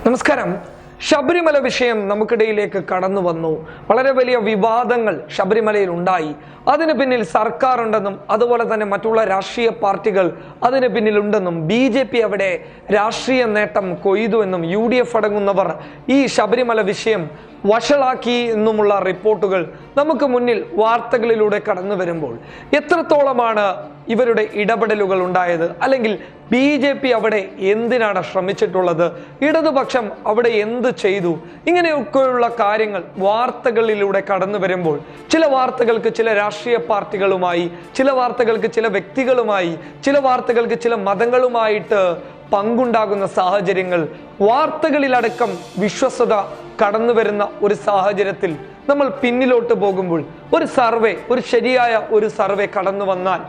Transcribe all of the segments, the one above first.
നമസ്കാരം. ശബരിമല വിഷയം നമുക്കിടയിലേക്ക് കടന്നു വന്നു. വളരെ വലിയ വിവാദങ്ങൾ ശബരിമലയിൽ ഉണ്ടായി. അതിന് പിന്നിൽ സർക്കാർ ഉണ്ടെന്നും അതുപോലെ തന്നെ മറ്റുള്ള രാഷ്ട്രീയ പാർട്ടികൾ അതിന് പിന്നിലുണ്ടെന്നും BJP അവിടെ രാഷ്ട്രീയ നേട്ടം കൊയ്തു എന്നും UDF അടങ്ങുന്നവർ ഈ ശബരിമല വിഷയം വഷളാക്കി എന്നുമുള്ള റിപ്പോർട്ടുകൾ നമുക്ക് മുന്നിൽ വാർത്തകളിലൂടെ കടന്നു വരുമ്പോൾ എത്രത്തോളമാണ് ഇവരുടെ ഇടപെടലുകൾ ഉണ്ടായത്, അല്ലെങ്കിൽ BJP അവിടെ എന്തിനാണ് ശ്രമിച്ചിട്ടുള്ളത്, ഇടതുപക്ഷം അവിടെ എന്ത് ചെയ്തു, ഇങ്ങനെയൊക്കെയുള്ള കാര്യങ്ങൾ വാർത്തകളിലൂടെ കടന്നു വരുമ്പോൾ ചില വാർത്തകൾക്ക് ചില രാഷ്ട്രീയ പാർട്ടികളുമായി, ചില വാർത്തകൾക്ക് ചില വ്യക്തികളുമായി, ചില വാർത്തകൾക്ക് ചില മതങ്ങളുമായിട്ട് പങ്കുണ്ടാകുന്ന സാഹചര്യങ്ങൾ, വാർത്തകളിലടക്കം വിശ്വസത കടന്നു വരുന്ന ഒരു സാഹചര്യത്തിൽ നമ്മൾ പിന്നിലോട്ട് പോകുമ്പോൾ ഒരു ശരിയായ ഒരു സർവേ കടന്നു വന്നാൽ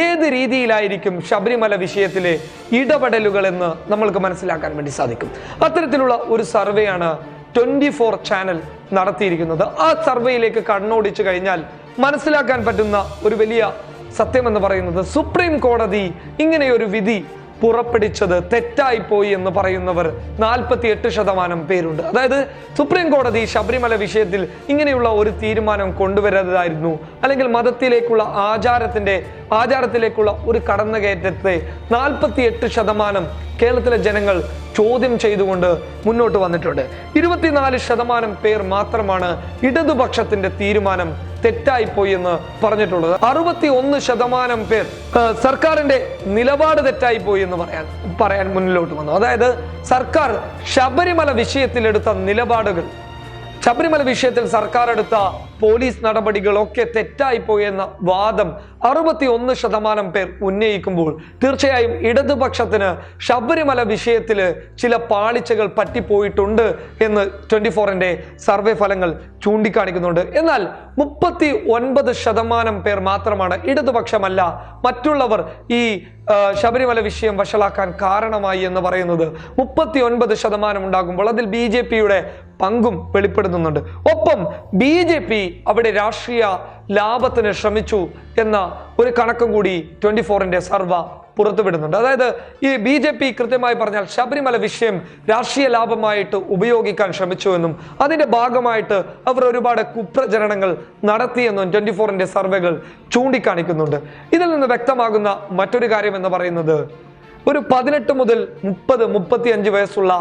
ഏത് രീതിയിലായിരിക്കും ശബരിമല വിഷയത്തിലെ ഇടപെടലുകൾ എന്ന് നമ്മൾക്ക് മനസ്സിലാക്കാൻ വേണ്ടി സാധിക്കും. അത്തരത്തിലുള്ള ഒരു സർവേയാണ് 24 ചാനൽ നടത്തിയിരിക്കുന്നത്. ആ സർവേയിലേക്ക് കണ്ണോടിച്ചു കഴിഞ്ഞാൽ മനസ്സിലാക്കാൻ പറ്റുന്ന ഒരു വലിയ സത്യം എന്ന് പറയുന്നത്, സുപ്രീം കോടതി ഇങ്ങനെയൊരു വിധി പുറപ്പെടുവിച്ചത് തെറ്റായി പോയി എന്ന് പറയുന്നവർ 48% പേരുണ്ട്. അതായത് സുപ്രീം കോടതി ശബരിമല വിഷയത്തിൽ ഇങ്ങനെയുള്ള ഒരു തീരുമാനം കൊണ്ടുവരുന്നതായിരുന്നു, അല്ലെങ്കിൽ മതത്തിലേക്കുള്ള ആചാരത്തിലേക്കുള്ള ഒരു കടന്നുകയറ്റത്തെ 48% കേരളത്തിലെ ജനങ്ങൾ ചോദ്യം ചെയ്തുകൊണ്ട് മുന്നോട്ട് വന്നിട്ടുണ്ട്. 24% പേർ മാത്രമാണ് ഇടതുപക്ഷത്തിന്റെ തീരുമാനം തെറ്റായിപ്പോയി എന്ന് പറഞ്ഞിട്ടുള്ളത്. 61% പേർ സർക്കാരിന്റെ നിലപാട് തെറ്റായിപ്പോയി എന്ന് പറയാൻ മുന്നിലോട്ട് വന്നു. അതായത് സർക്കാർ ശബരിമല വിഷയത്തിൽ എടുത്ത നിലപാടുകൾ, ശബരിമല വിഷയത്തിൽ സർക്കാർ എടുത്ത പോലീസ് നടപടികളൊക്കെ തെറ്റായിപ്പോയി എന്ന വാദം 61% പേർ ഉന്നയിക്കുമ്പോൾ തീർച്ചയായും ഇടതുപക്ഷത്തിന് ശബരിമല വിഷയത്തിൽ ചില പാളിച്ചകൾ പറ്റിപ്പോയിട്ടുണ്ട് എന്ന് 24ന്റെ സർവേ ഫലങ്ങൾ ചൂണ്ടിക്കാണിക്കുന്നുണ്ട്. എന്നാൽ 39% പേർ മാത്രമാണ്, ഇടതുപക്ഷമല്ല മറ്റുള്ളവർ, ഈ ശബരിമല വിഷയം വഷളാക്കാൻ കാരണമായി എന്ന് പറയുന്നത്. 39% ഉണ്ടാകുമ്പോൾ അതിൽ BJPയുടെ പങ്കും വെളിപ്പെടുത്തുന്നുണ്ട്. ഒപ്പം BJP അവിടെ രാഷ്ട്രീയ ലാഭത്തിന് ശ്രമിച്ചു എന്ന ഒരു കണക്കും കൂടി 24ന്റെ സർവേ പുറത്തുവിടുന്നുണ്ട്. അതായത് ഈ BJP കൃത്യമായി പറഞ്ഞാൽ ശബരിമല വിഷയം രാഷ്ട്രീയ ലാഭമായിട്ട് ഉപയോഗിക്കാൻ ശ്രമിച്ചു എന്നും അതിന്റെ ഭാഗമായിട്ട് അവർ ഒരുപാട് കുപ്രചരണങ്ങൾ നടത്തിയെന്നും 24ന്റെ സർവേകൾ ചൂണ്ടിക്കാണിക്കുന്നുണ്ട്. ഇതിൽ നിന്ന് വ്യക്തമാകുന്ന മറ്റൊരു കാര്യം എന്ന് പറയുന്നത്, ഒരു 18 മുതൽ 30-35 വയസ്സുള്ള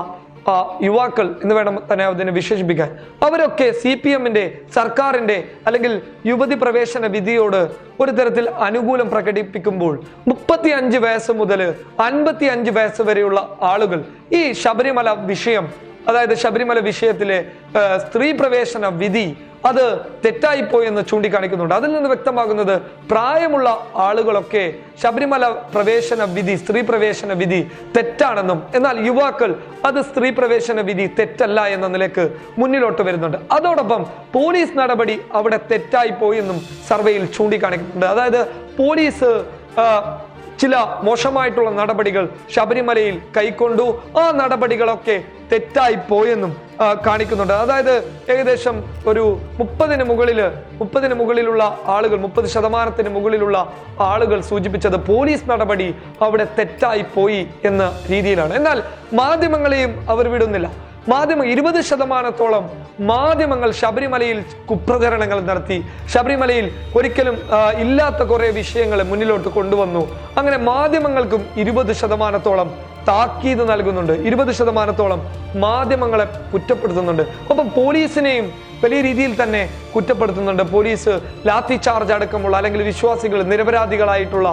യുവാക്കൾ എന്ന് വേണം തന്നെ അതിനെ വിശേഷിപ്പിക്കാൻ, അവരൊക്കെ CPMന്റെ സർക്കാരിന്റെ അല്ലെങ്കിൽ യുവതി പ്രവേശന വിധിയോട് ഒരു തരത്തിൽ അനുകൂലം പ്രകടിപ്പിക്കുമ്പോൾ 35 വയസ്സ് മുതൽ 55 വയസ്സ് വരെയുള്ള ആളുകൾ ഈ ശബരിമല വിഷയം, അതായത് ശബരിമല വിഷയത്തിലെ സ്ത്രീ പ്രവേശന വിധി അത് തെറ്റായിപ്പോയി എന്ന് ചൂണ്ടിക്കാണിക്കുന്നുണ്ട്. അതിൽ നിന്ന് വ്യക്തമാകുന്നത് പ്രായമുള്ള ആളുകളൊക്കെ ശബരിമല പ്രവേശന വിധി, സ്ത്രീ പ്രവേശന വിധി തെറ്റാണെന്നും, എന്നാൽ യുവാക്കൾ അത് സ്ത്രീ പ്രവേശന വിധി തെറ്റല്ല എന്ന നിലയ്ക്ക് മുന്നിലോട്ട് വരുന്നുണ്ട്. അതോടൊപ്പം പോലീസ് നടപടി അവിടെ തെറ്റായിപ്പോയി എന്നും സർവേയിൽ ചൂണ്ടിക്കാണിക്കുന്നുണ്ട്. അതായത് പോലീസ് ചില മോശമായിട്ടുള്ള നടപടികൾ ശബരിമലയിൽ കൈക്കൊണ്ടു, ആ നടപടികളൊക്കെ തെറ്റായി പോയെന്നും കാണിക്കുന്നുണ്ട്. അതായത് ഏകദേശം ഒരു 30-ന് മുകളിലുള്ള ആളുകൾ, 30% മുകളിലുള്ള ആളുകൾ സൂചിപ്പിച്ചത് പോലീസ് നടപടി അവിടെ തെറ്റായി പോയി എന്ന രീതിയിലാണ്. എന്നാൽ മാധ്യമങ്ങളെയും അവർ വിടുന്നില്ല. 20% മാധ്യമങ്ങൾ ശബരിമലയിൽ കുപ്രചരണങ്ങൾ നടത്തി, ശബരിമലയിൽ ഒരിക്കലും ഇല്ലാത്ത കുറെ വിഷയങ്ങൾ മുന്നിലോട്ട് കൊണ്ടുവന്നു. അങ്ങനെ മാധ്യമങ്ങൾക്കും 20% താക്കീത് നൽകുന്നുണ്ട്, 20% മാധ്യമങ്ങളെ കുറ്റപ്പെടുത്തുന്നുണ്ട്. ഒപ്പം പോലീസിനെയും വലിയ രീതിയിൽ തന്നെ കുറ്റപ്പെടുത്തുന്നുണ്ട്. പോലീസ് ലാത്തി ചാർജ് അടക്കമുള്ള, അല്ലെങ്കിൽ വിശ്വാസികൾ, നിരപരാധികളായിട്ടുള്ള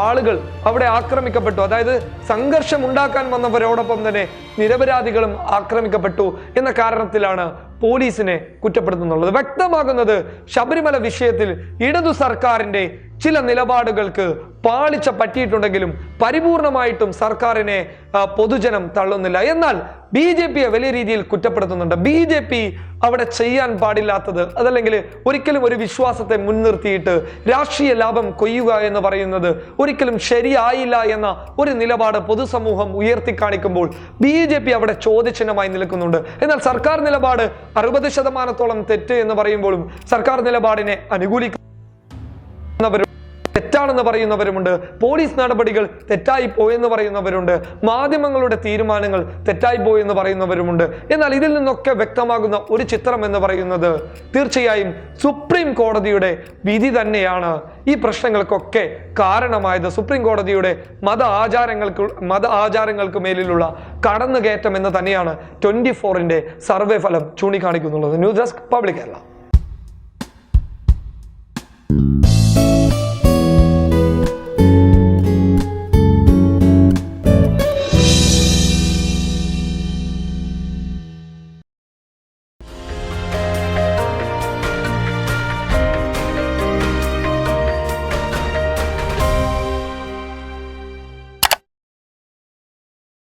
ആളുകൾ അവിടെ ആക്രമിക്കപ്പെട്ടു. അതായത് സംഘർഷം ഉണ്ടാക്കാൻ വന്നവരോടൊപ്പം തന്നെ നിരപരാധികളും ആക്രമിക്കപ്പെട്ടു എന്ന കാരണത്തിലാണ് പോലീസിനെ കുറ്റപ്പെടുത്തുന്നുള്ളത്. വ്യക്തമാകുന്നത് ശബരിമല വിഷയത്തിൽ ഇടതു സർക്കാരിന്റെ ചില നിലപാടുകൾക്ക് പാളിച്ച പറ്റിയിട്ടുണ്ടെങ്കിലും പരിപൂർണമായിട്ടും സർക്കാരിനെ പൊതുജനം തള്ളുന്നില്ല. എന്നാൽ BJPയെ വലിയ രീതിയിൽ കുറ്റപ്പെടുത്തുന്നുണ്ട്. BJP അവിടെ ചെയ്യാൻ പാടില്ലാത്തത്, അതല്ലെങ്കിൽ ഒരിക്കലും ഒരു വിശ്വാസത്തെ മുൻനിർത്തിയിട്ട് രാഷ്ട്രീയ ലാഭം കൊയ്യുക എന്ന് പറയുന്നത് ഒരിക്കലും ശരിയായില്ല എന്ന ഒരു നിലപാട് പൊതുസമൂഹം ഉയർത്തി കാണിക്കുമ്പോൾ BJP അവിടെ ചോദ്യചിഹ്നമായി നിൽക്കുന്നുണ്ട്. എന്നാൽ സർക്കാർ നിലപാട് 60% തെറ്റ് എന്ന് പറയുമ്പോഴും സർക്കാർ നിലപാടിനെ അനുകൂലിക്കുന്നവരും തെറ്റാണെന്ന് പറയുന്നവരുമുണ്ട്, പോലീസ് നടപടികൾ തെറ്റായി പോയെന്ന് പറയുന്നവരുണ്ട്, മാധ്യമങ്ങളുടെ തീരുമാനങ്ങൾ തെറ്റായി പോയെന്ന് പറയുന്നവരുമുണ്ട്. എന്നാൽ ഇതിൽ നിന്നൊക്കെ വ്യക്തമാകുന്ന ഒരു ചിത്രം എന്ന് പറയുന്നത് തീർച്ചയായും സുപ്രീം കോടതിയുടെ വിധി തന്നെയാണ് ഈ പ്രശ്നങ്ങൾക്കൊക്കെ കാരണമായത്. സുപ്രീം കോടതിയുടെ മത ആചാരങ്ങൾക്ക് മേലിലുള്ള കടന്നുകയറ്റം എന്ന് തന്നെയാണ് 24-ന്റെ സർവേ ഫലം ചൂണ്ടിക്കാണിക്കുന്നുള്ളത്. News desk public Kerala.